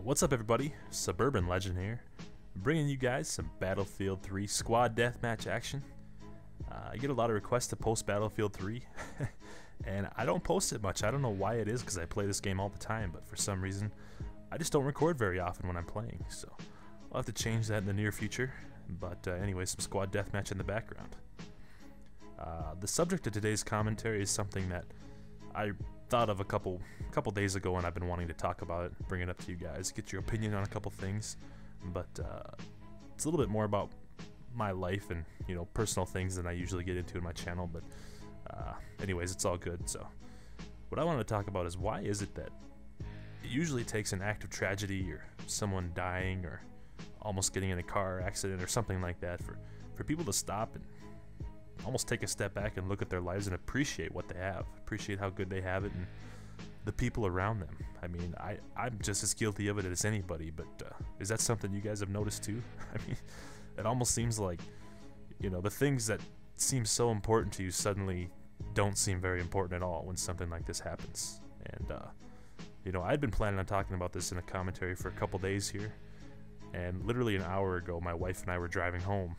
What's up, everybody? Suburban Legend here, bringing you guys some Battlefield 3 squad deathmatch action. I get a lot of requests to post Battlefield 3, and I don't post it much. I don't know why it is, because I play this game all the time, but for some reason, I just don't record very often when I'm playing, so I'll have to change that in the near future. But anyway, some squad deathmatch in the background. The subject of today's commentary is something that I thought of a couple days ago, and I've been wanting to talk about it, bring it up to you guys, get your opinion on a couple things. But it's a little bit more about my life and personal things than I usually get into in my channel. But anyways, it's all good. So what I wanted to talk about is, why is it that it usually takes an act of tragedy or someone dying or almost getting in a car accident or something like that for people to stop and almost take a step back and look at their lives and appreciate what they have, appreciate how good they have it and the people around them. I mean, I'm just as guilty of it as anybody, but is that something you guys have noticed too? I mean, it almost seems like, the things that seem so important to you suddenly don't seem very important at all when something like this happens. And, I'd been planning on talking about this in a commentary for a couple days here, and literally an hour ago, my wife and I were driving home.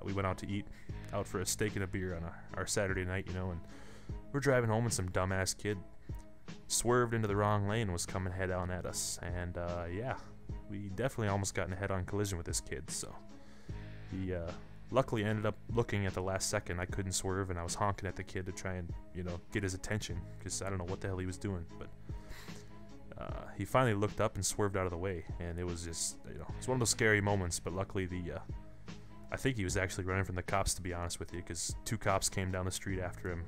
We went out to eat out for a steak and a beer on our Saturday night, and we're driving home and some dumbass kid swerved into the wrong lane and was coming head on at us. And yeah, we definitely almost got in a head-on collision with this kid. So he luckily ended up looking at the last second. I couldn't swerve, and I was honking at the kid to try and get his attention, because I don't know what the hell he was doing. But he finally looked up and swerved out of the way, and it was just it's one of those scary moments. But luckily I think he was actually running from the cops, to be honest with you, because 2 cops came down the street after him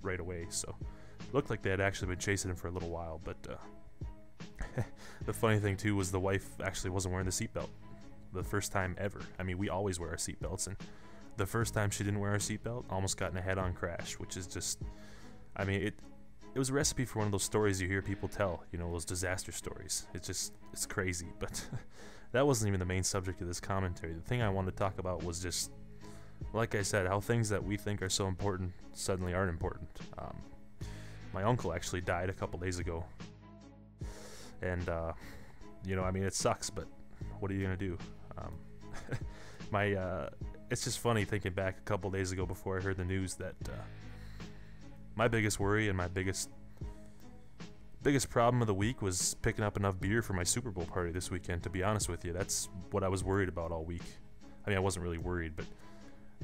right away. So it looked like they had actually been chasing him for a little while. But the funny thing too was the wife actually wasn't wearing the seatbelt the first time ever. I mean, we always wear our seatbelts, and the first time she didn't wear her seatbelt, almost got in a head-on crash, which is just, I mean, it was a recipe for one of those stories you hear people tell, those disaster stories. It's crazy. But that wasn't even the main subject of this commentary. The thing I wanted to talk about was just, like I said, how things that we think are so important suddenly aren't important. My uncle actually died a couple days ago, and I mean, it sucks, but what are you gonna do? It's just funny thinking back a couple days ago, before I heard the news, that my biggest worry and my biggest problem of the week was picking up enough beer for my Super Bowl party this weekend. To be honest with you, that's what I was worried about all week. I mean, I wasn't really worried, but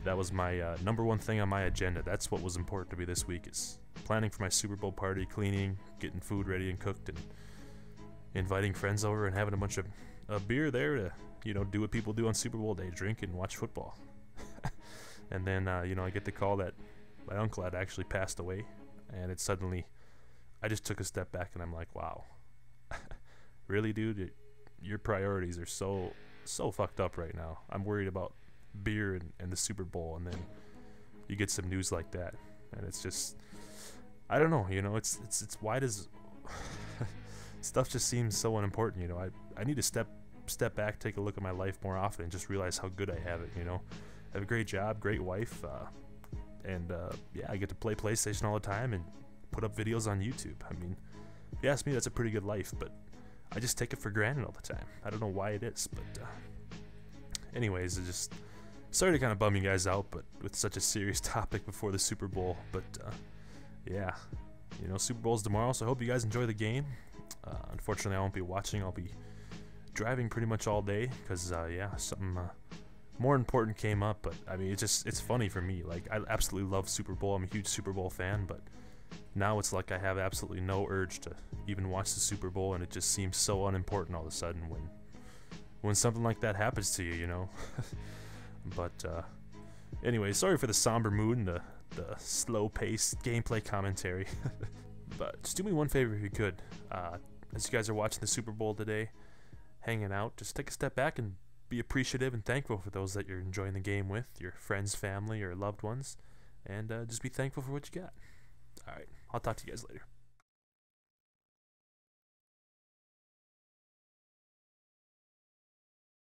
that was my number one thing on my agenda. That's what was important to me this week, is planning for my Super Bowl party, cleaning, getting food ready and cooked, and inviting friends over and having a bunch of beer there to do what people do on Super Bowl day, drink and watch football. And then I get the call that my uncle had actually passed away, and it suddenly, I just took a step back and I'm like, wow, really, dude? Your priorities are so fucked up right now. I'm worried about beer and the Super Bowl, and then you get some news like that, and it's just, I don't know, it's why does stuff just seems so unimportant? I need to step back, take a look at my life more often, and just realize how good I have it. I have a great job, great wife, and yeah, I get to play PlayStation all the time and put up videos on YouTube. I mean, if you ask me, that's a pretty good life, but I just take it for granted all the time. I don't know why it is, but anyways, I just sorry to kind of bum you guys out, but with such a serious topic before the Super Bowl. But yeah, Super Bowl's tomorrow, so I hope you guys enjoy the game. Unfortunately, I won't be watching. I'll be driving pretty much all day, because yeah, something more important came up. But I mean, it's funny for me. Like, I absolutely love Super Bowl. I'm a huge Super Bowl fan, but now it's like I have absolutely no urge to even watch the Super Bowl, and it just seems so unimportant all of a sudden when something like that happens to you, But anyway, sorry for the somber mood and the slow-paced gameplay commentary. But just do me one favor if you could. As you guys are watching the Super Bowl today, hanging out, just take a step back and be appreciative and thankful for those that you're enjoying the game with, your friends, family, or loved ones, and just be thankful for what you got. Alright, I'll talk to you guys later.